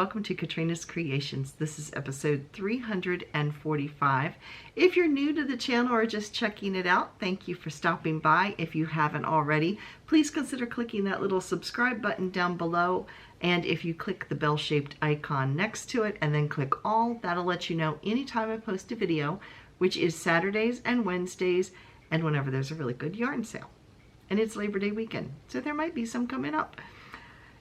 welcome to Katrina's Creations. This is episode 345. If you're new to the channel or just checking it out, thank you for stopping by. If you haven't already, please consider clicking that little subscribe button down below. And if you click the bell-shaped icon next to it and then click all, that'll let you know anytime I post a video, which is Saturdays and Wednesdays, and whenever there's a really good yarn sale. And it's Labor Day weekend, so there might be some coming up.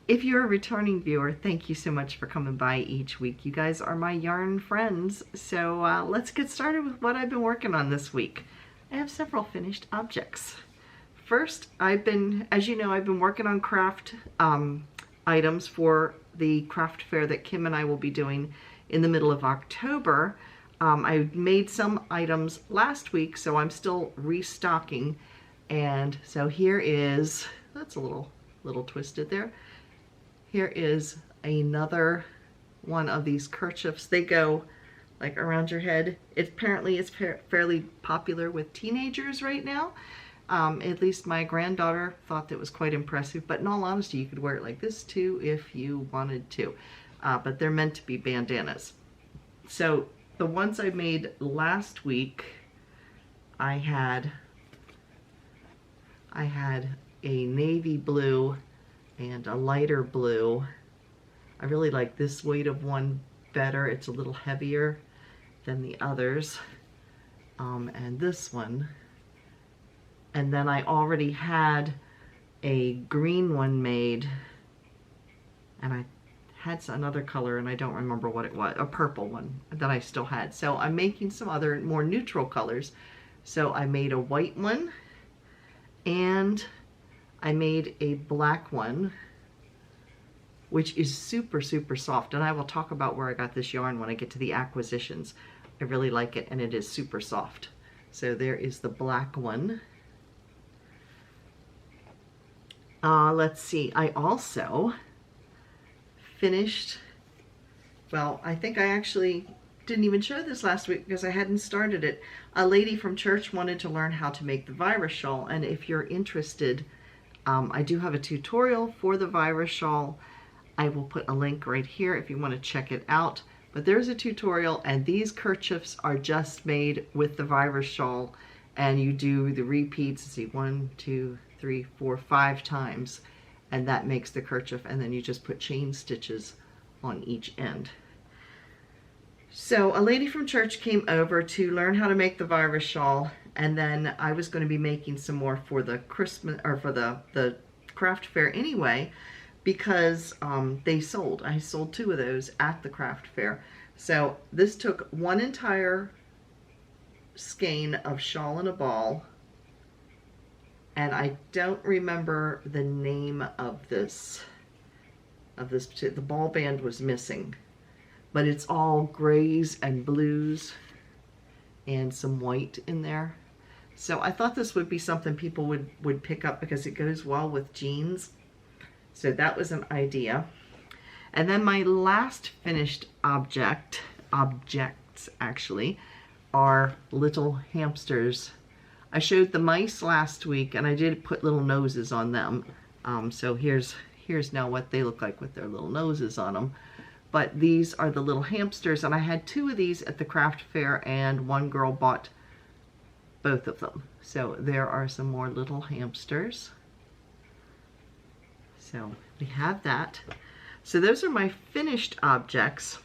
If you're a returning viewer, thank you so much for coming by each week. You guys are my yarn friends. So let's get started with what I've been working on this week. I have several finished objects. First, as you know, I've been working on craft items for the craft fair that Kim and I will be doing in the middle of October. I made some items last week, so I'm still restocking. And so here is, that's a little twisted there. Here is another one of these kerchiefs. They go like around your head. Apparently it's fairly popular with teenagers right now. At least my granddaughter thought that was quite impressive, but in all honesty, you could wear it like this too if you wanted to. But they're meant to be bandanas. So the ones I made last week, I had a navy blue and a lighter blue. I really like this weight of one better. It's a little heavier than the others. And this one. And then I already had a green one made, and I had another color and I don't remember what it was, a purple one that I still had. So I'm making some other more neutral colors. So I made a white one and I made a black one, which is super, super soft. And I will talk about where I got this yarn when I get to the acquisitions. I really like it, and it is super soft. So there is the black one. Let's see, I also finished, well, I think I actually didn't even show this last week because I hadn't started it. A lady from church wanted to learn how to make the virus shawl, and if you're interested, I do have a tutorial for the virus shawl. I will put a link right here if you want to check it out. But there's a tutorial, and these kerchiefs are just made with the virus shawl, and you do the repeats, let's see, 1, 2, 3, 4, 5 times, and that makes the kerchief, and then you just put chain stitches on each end. So a lady from church came over to learn how to make the virus shawl, and then I was going to be making some more for the Christmas, or for the craft fair anyway, because I sold 2 of those at the craft fair. So this took one entire skein of shawl and a ball, and I don't remember the name of this. The ball band was missing. But it's all grays and blues and some white in there. So I thought this would be something people would pick up because it goes well with jeans. So that was an idea. And then my last finished objects actually, are little hamsters. I showed the mice last week, and I did put little noses on them. So here's now what they look like with their little noses on them. But these are the little hamsters, and I had 2 of these at the craft fair, and one girl bought both of them. So there are some more little hamsters. So we have that. So those are my finished objects.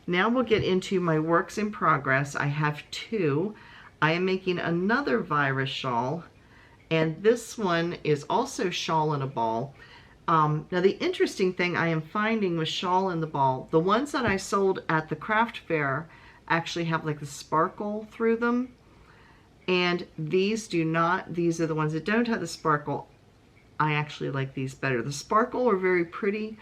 Now we'll get into my works in progress. I have 2. I am making another virus shawl, and this one is also shawl and a ball. Now the interesting thing I am finding with shawl and the ball, the ones that I sold at the craft fair actually have like the sparkle through them, and these do not. These are the ones that don't have the sparkle. I actually like these better. The sparkle are very pretty,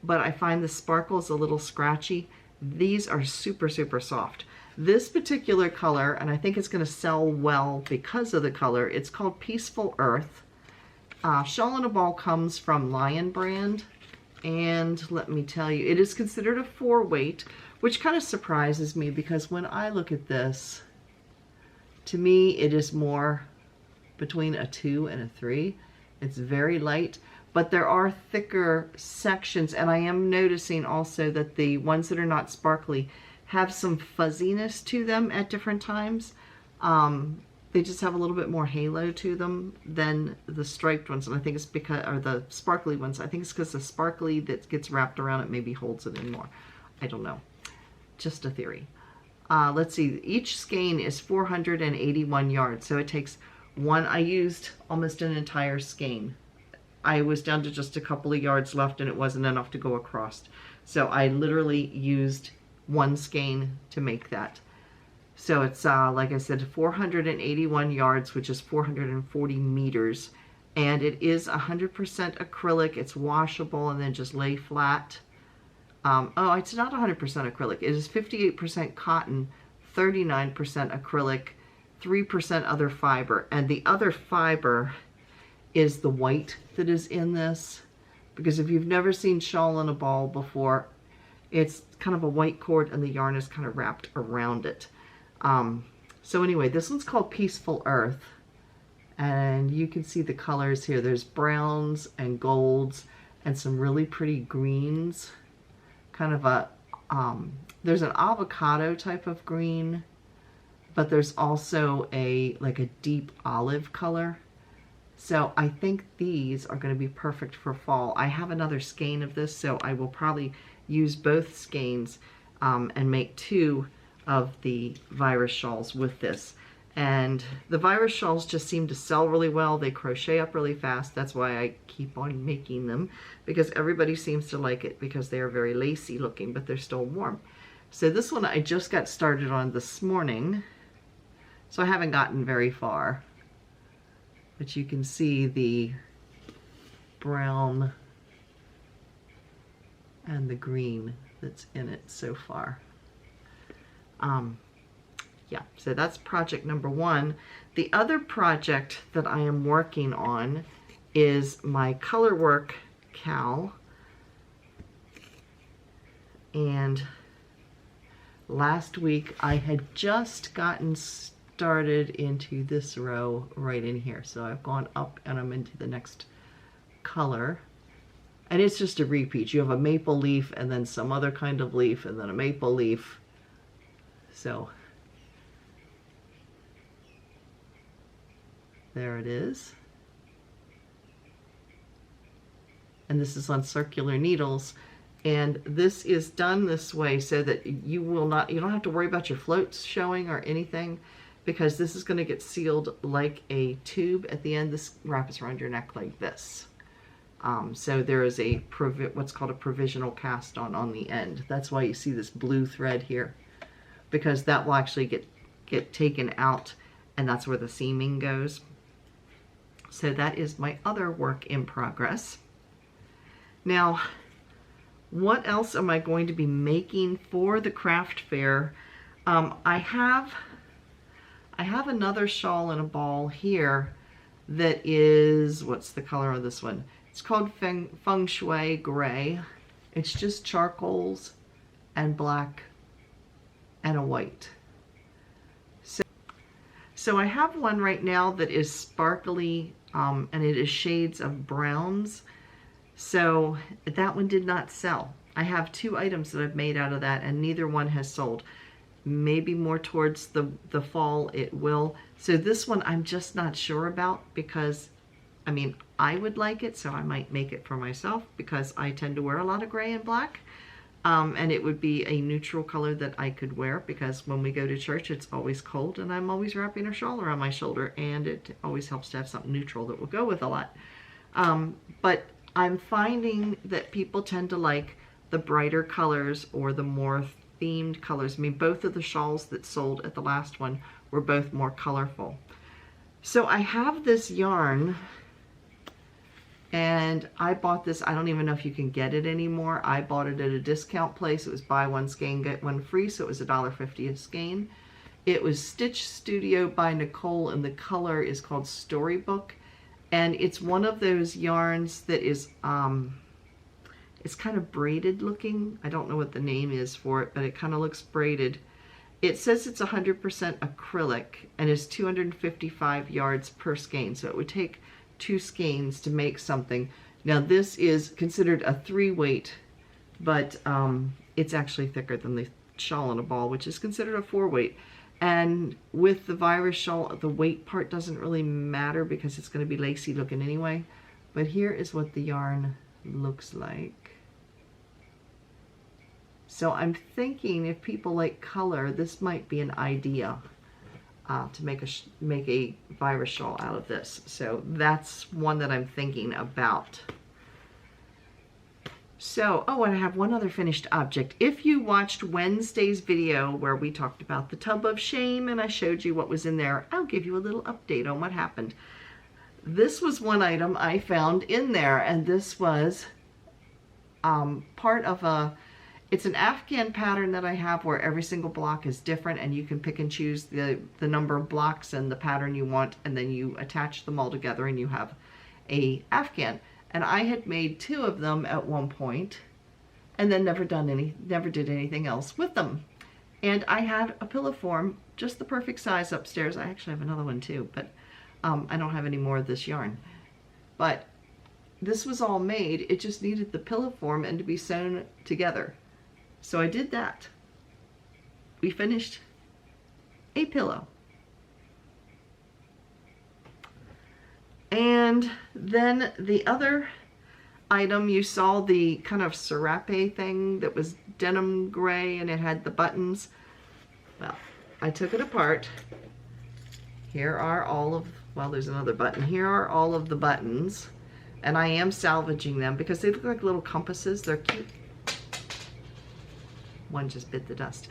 but I find the sparkle is a little scratchy. These are super, super soft. This particular color, and I think it's going to sell well because of the color, it's called Peaceful Earth. Shawl and a Ball comes from Lion brand, and let me tell you, it is considered a 4-weight, which kind of surprises me because when I look at this, to me it is more between a 2 and a 3. It's very light, but there are thicker sections, and I am noticing also that the ones that are not sparkly have some fuzziness to them at different times. They just have a little bit more halo to them than the striped ones, and I think it's because, or the sparkly ones, I think it's because the sparkly that gets wrapped around it maybe holds it in more. I don't know. Just a theory. Let's see, each skein is 481 yards, so it takes one. I used almost an entire skein. I was down to just a couple of yards left and it wasn't enough to go across. So I literally used one skein to make that. So it's, like I said, 481 yards, which is 440 meters. And it is 100% acrylic. It's washable and then just lay flat. Oh, it's not 100% acrylic. It is 58% cotton, 39% acrylic, 3% other fiber. And the other fiber is the white that is in this. Because if you've never seen shawl in a ball before, it's kind of a white cord and the yarn is kind of wrapped around it. So anyway, this one's called Peaceful Earth. And you can see the colors here. There's browns and golds and some really pretty greens. Kind of a, there's an avocado type of green, but there's also like a deep olive color. So I think these are going to be perfect for fall. I have another skein of this, so I will probably use both skeins and make 2 of the virus shawls with this. And the virus shawls just seem to sell really well. They crochet up really fast. That's why I keep on making them, because everybody seems to like it because they are very lacy looking, but they're still warm. So this one I just got started on this morning, so I haven't gotten very far. But you can see the brown and the green that's in it so far. Yeah, so that's project number 1. The other project that I am working on is my color work cowl. And last week I had just gotten started into this row right in here. So I've gone up and I'm into the next color. And it's just a repeat. You have a maple leaf and then some other kind of leaf and then a maple leaf. So there it is. And this is on circular needles. And this is done this way so that you don't have to worry about your floats showing or anything, because this is going to get sealed like a tube at the end. This wraps around your neck like this. So there is a what's called a provisional cast on the end. That's why you see this blue thread here, because that will actually get taken out, and that's where the seaming goes. So that is my other work in progress. Now, what else am I going to be making for the craft fair? I have another shawl in a ball here that is, what's the color of this one? It's called Feng Shui Gray. It's just charcoals and black and a white. So I have one right now that is sparkly, and it is shades of browns. So that one did not sell. I have 2 items that I've made out of that, and neither one has sold. Maybe more towards the fall it will. So this one I'm just not sure about, because I mean, I would like it, so I might make it for myself, because I tend to wear a lot of gray and black. And it would be a neutral color that I could wear, because when we go to church it's always cold and I'm always wrapping a shawl around my shoulder, and it always helps to have something neutral that will go with a lot. But I'm finding that people tend to like the brighter colors or the more themed colors. I mean, both of the shawls that sold at the last one were both more colorful. So I have this yarn, and I bought this. I don't even know if you can get it anymore. I bought it at a discount place. It was buy one skein, get one free, so it was $1.50 a skein. It was Stitch Studio by Nicole, and the color is called Storybook. And it's one of those yarns that is, it's kind of braided looking. I don't know what the name is for it, but it kind of looks braided. It says it's 100% acrylic and is 255 yards per skein. So it would take 2 skeins to make something. Now this is considered a 3-weight, but it's actually thicker than the shawl in a ball, which is considered a 4-weight. And with the virus shawl, the weight part doesn't really matter because it's going to be lacy looking anyway. But here is what the yarn looks like. So I'm thinking if people like color, this might be an idea to make a virus shawl out of this. So that's one that I'm thinking about. So, oh, and I have one other finished object. If you watched Wednesday's video where we talked about the tub of shame and I showed you what was in there, I'll give you a little update on what happened. This was one item I found in there, and this was part of it's an Afghan pattern that I have where every single block is different and you can pick and choose the number of blocks and the pattern you want, and then you attach them all together and you have a Afghan. And I had made 2 of them at one point and then never did anything else with them. And I had a pillow form, just the perfect size upstairs. I actually have another one too, but I don't have any more of this yarn. But this was all made, it just needed the pillow form and to be sewn together. So I did that. We finished a pillow. And then the other item, you saw the kind of serape thing that was denim gray and it had the buttons. Well, I took it apart. Here are all of, well, there's another button. Here are all of the buttons, and I am salvaging them because they look like little compasses. They're cute. One just bit the dust.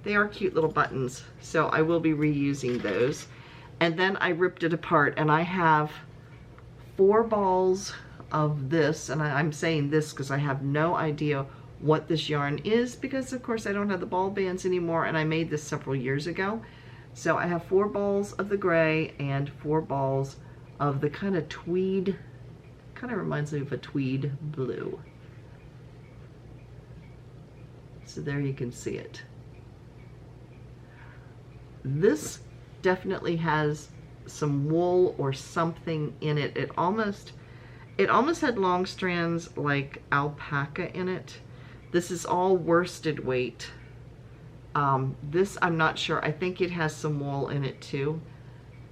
They are cute little buttons, so I will be reusing those. And then I ripped it apart, and I have 4 balls of this, and I'm saying this because I have no idea what this yarn is because of course I don't have the ball bands anymore, and I made this several years ago. So I have 4 balls of the gray and 4 balls of the kind of tweed, kind of reminds me of a tweed blue. So there you can see it. This definitely has some wool or something in it. It almost had long strands like alpaca in it. This is all worsted weight. This I'm not sure. I think it has some wool in it too,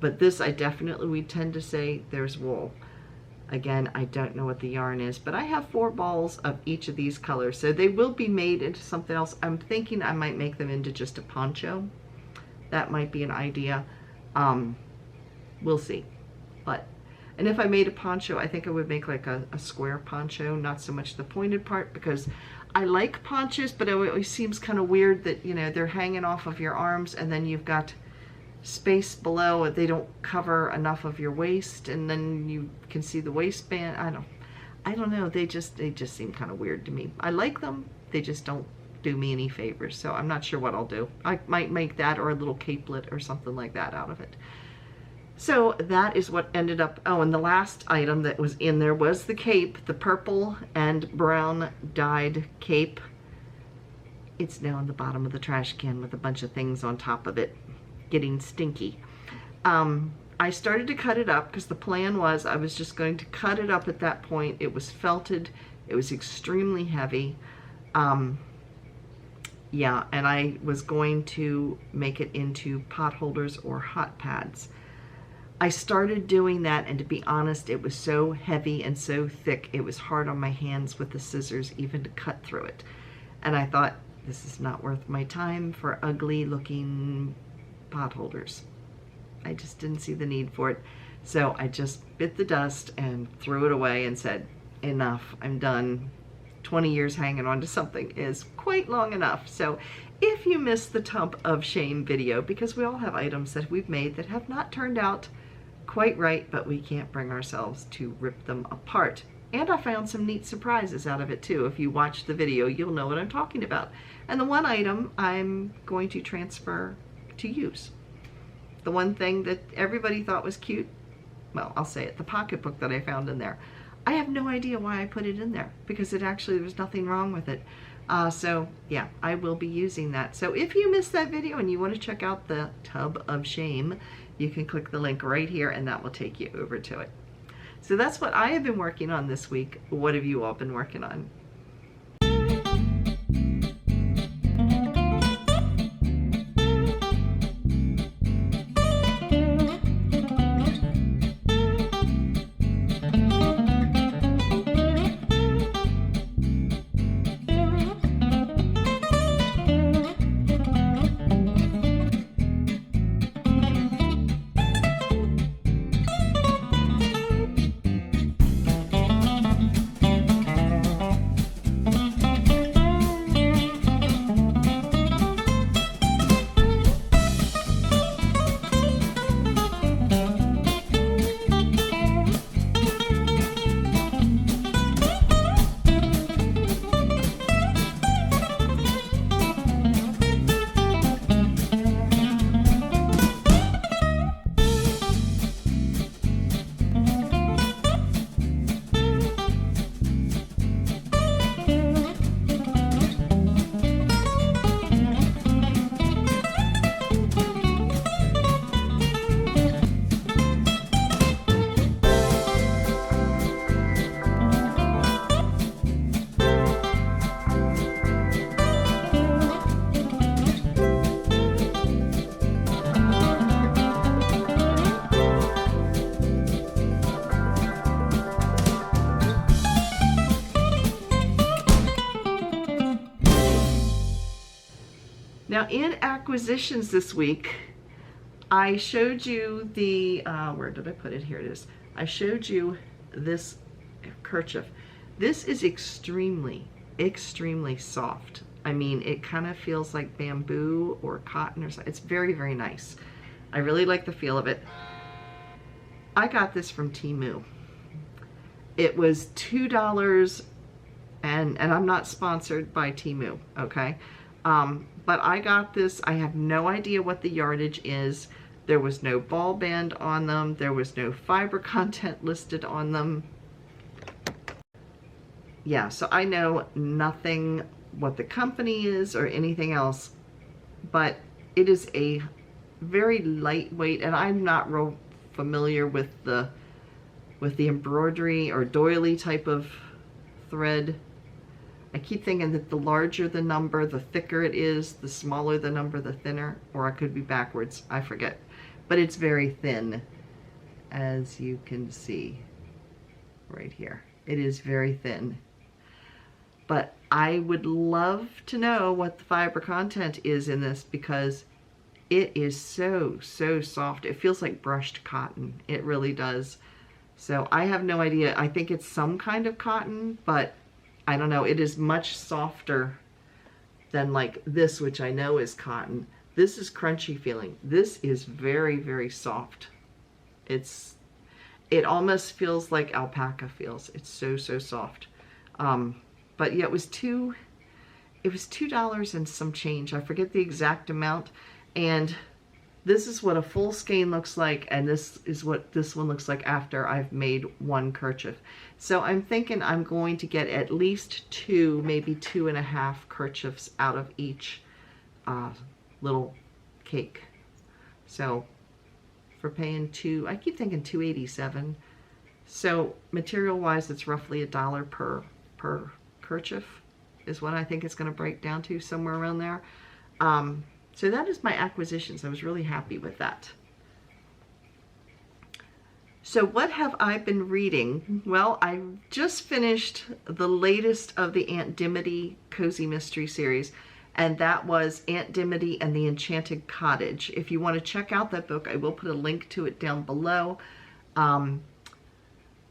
but this I definitely would tend to say there's wool. Again, I don't know what the yarn is, but I have 4 balls of each of these colors, so they will be made into something else. I'm thinking I might make them into just a poncho. That might be an idea. We'll see. And if I made a poncho, I think I would make like a square poncho, not so much the pointed part, because I like ponchos, but it always seems kind of weird that, you know, they're hanging off of your arms and then you've got space below. They don't cover enough of your waist, and then you can see the waistband. I don't know. They just seem kind of weird to me. I like them. They just don't do me any favors. So I'm not sure what I'll do. I might make that or a little capelet or something like that out of it. So that is what ended up. Oh, and the last item that was in there was the cape, the purple and brown dyed cape. It's now in the bottom of the trash can with a bunch of things on top of it, getting stinky. I started to cut it up because the plan was I was just going to cut it up at that point. It was felted. It was extremely heavy. Yeah, and I was going to make it into pot holders or hot pads. I started doing that, and to be honest, it was so heavy and so thick, it was hard on my hands with the scissors even to cut through it. And I thought, this is not worth my time for ugly looking pot holders. I just didn't see the need for it. So I just bit the dust and threw it away and said, enough, I'm done. 20 years hanging on to something is quite long enough. So if you missed the Tub of Shame video, because we all have items that we've made that have not turned out quite right, but we can't bring ourselves to rip them apart. And I found some neat surprises out of it too. If you watch the video, you'll know what I'm talking about. And the one item I'm going to transfer to use. The one thing that everybody thought was cute, well, I'll say it, the pocketbook that I found in there. I have no idea why I put it in there, because it actually, there was nothing wrong with it. So yeah, I will be using that. So if you missed that video and you want to check out the Tub of Shame, you can click the link right here and that will take you over to it. So that's what I have been working on this week. What have you all been working on? Now in acquisitions this week, I showed you the, where did I put it? Here it is. I showed you this kerchief. This is extremely, extremely soft. I mean, it kind of feels like bamboo or cotton or something. It's very, very nice. I really like the feel of it. I got this from Temu. It was $2, and I'm not sponsored by Temu, okay? But I got this. I have no idea what the yardage is. There was no ball band on them. There was no fiber content listed on them. Yeah, so I know nothing what the company is or anything else, but it is a very lightweight, and I'm not real familiar with the embroidery or doily type of thread. I keep thinking that the larger the number, the thicker it is, the smaller the number, the thinner, or I could be backwards, I forget. But it's very thin, as you can see right here. It is very thin. But I would love to know what the fiber content is in this, because it is so, so soft. It feels like brushed cotton. It really does. So I have no idea. I think it's some kind of cotton, but I don't know. It is much softer than like this, which I know is cotton. This is crunchy feeling. This is very, very soft. It almost feels like alpaca feels. It's so, so soft. But yeah, it was $2 and some change. I forget the exact amount. And this is what a full skein looks like, and this is what this one looks like after I've made one kerchief. So I'm thinking I'm going to get at least 2, maybe 2.5 kerchiefs out of each little cake. So for paying I keep thinking $2.87. So material wise, it's roughly $1 per kerchief is what I think it's going to break down to, somewhere around there. So that is my acquisitions. I was really happy with that. So what have I been reading? Well, I just finished the latest of the Aunt Dimity Cozy Mystery series, and that was Aunt Dimity and the Enchanted Cottage. If you want to check out that book, I will put a link to it down below.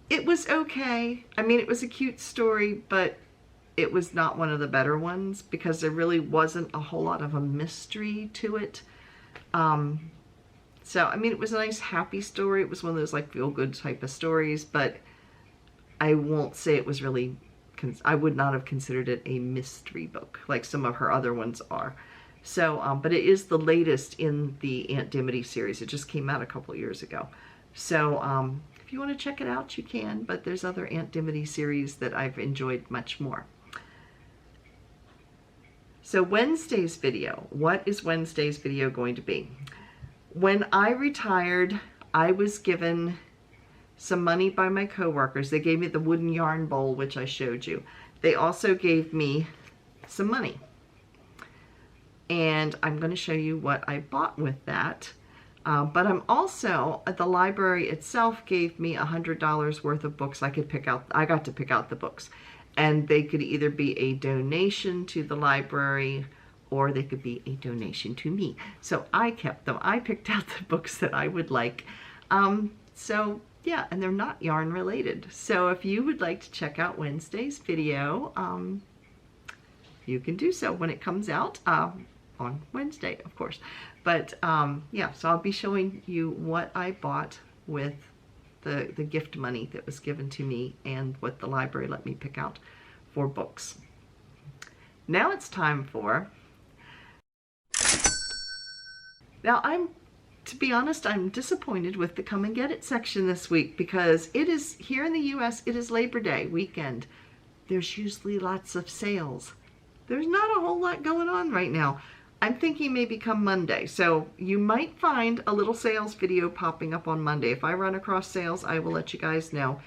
It was okay. I mean, it was a cute story, but it was not one of the better ones because there really wasn't a whole lot of a mystery to it. So, I mean, it was a nice, happy story. It was one of those, like, feel-good type of stories, but I won't say it was really, I would not have considered it a mystery book, like some of her other ones are. So, but it is the latest in the Aunt Dimity series. It just came out a couple years ago. So, if you want to check it out, you can, but there's other Aunt Dimity series that I've enjoyed much more. So Wednesday's video, what is Wednesday's video going to be? When I retired, I was given some money by my coworkers. They gave me the wooden yarn bowl, which I showed you. They also gave me some money. And I'm going to show you what I bought with that. But I'm also, the library itself gave me $100 worth of books I could pick out. I got to pick out the books. And they could either be a donation to the library or they could be a donation to me. So I kept them. I picked out the books that I would like. So yeah, and they're not yarn related. So if you would like to check out Wednesday's video, you can do so when it comes out on Wednesday, of course. But yeah, so I'll be showing you what I bought with the gift money that was given to me and what the library let me pick out for books. Now it's time for... Now to be honest, I'm disappointed with the Come and Get It section this week because it is, here in the US, it is Labor Day weekend. There's usually lots of sales. There's not a whole lot going on right now. I'm thinking maybe come Monday. So you might find a little sales video popping up on Monday. If I run across sales, I will let you guys know.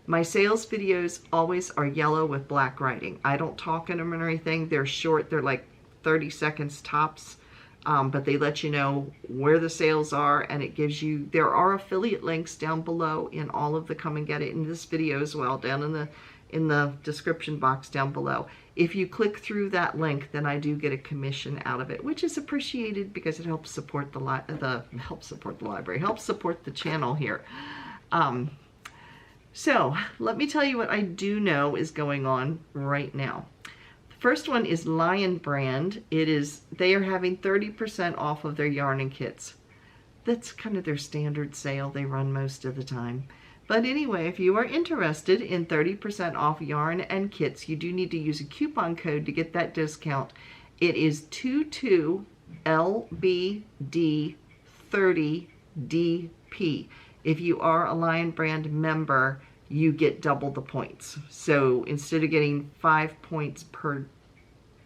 My sales videos always are yellow with black writing. I don't talk in them or anything. They're short. They're like 30 seconds tops. But they let you know where the sales are, and it gives you, there are affiliate links down below in all of the Come and Get It in this video as well, down in the description box down below. If you click through that link, then I do get a commission out of it, which is appreciated because it helps support helps support the channel here. So let me tell you what I do know is going on right now. First one is Lion Brand. They are having 30% off of their yarn and kits. That's kind of their standard sale they run most of the time. But anyway, if you are interested in 30% off yarn and kits, you do need to use a coupon code to get that discount. It is 22LBD30DP. If you are a Lion Brand member, you get double the points. So instead of getting 5 points per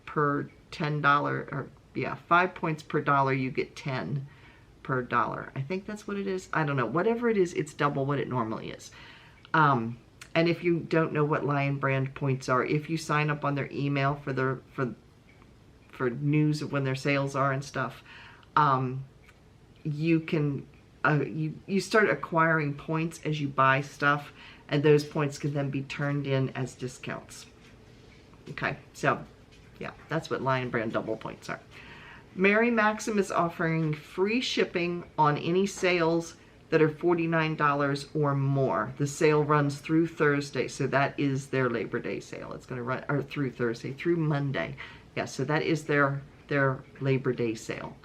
$10, or yeah, 5 points per dollar, you get 10 per dollar. I think that's what it is. I don't know. Whatever it is, it's double what it normally is. And if you don't know what Lion Brand points are, if you sign up on their email for news of when their sales are and stuff, you can you start acquiring points as you buy stuff, and those points can then be turned in as discounts. Okay, so yeah, that's what Lion Brand double points are. Mary Maxim is offering free shipping on any sales that are $49 or more. The sale runs through Thursday, so that is their Labor Day sale. It's going to run or through Thursday, through Monday. Yeah, so that is their Labor Day sale.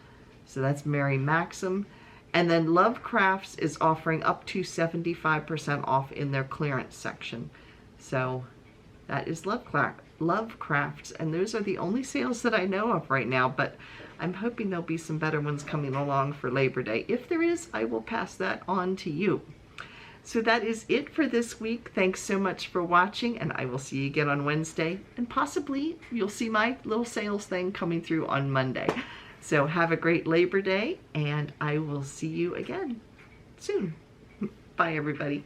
So that's Mary Maxim. And then Lovecrafts is offering up to 75% off in their clearance section. So that is Lovecrafts, and those are the only sales that I know of right now, but I'm hoping there'll be some better ones coming along for Labor Day. If there is, I will pass that on to you. So that is it for this week. Thanks so much for watching, and I will see you again on Wednesday, and possibly you'll see my little sales thing coming through on Monday. So have a great Labor Day, and I will see you again soon. Bye, everybody.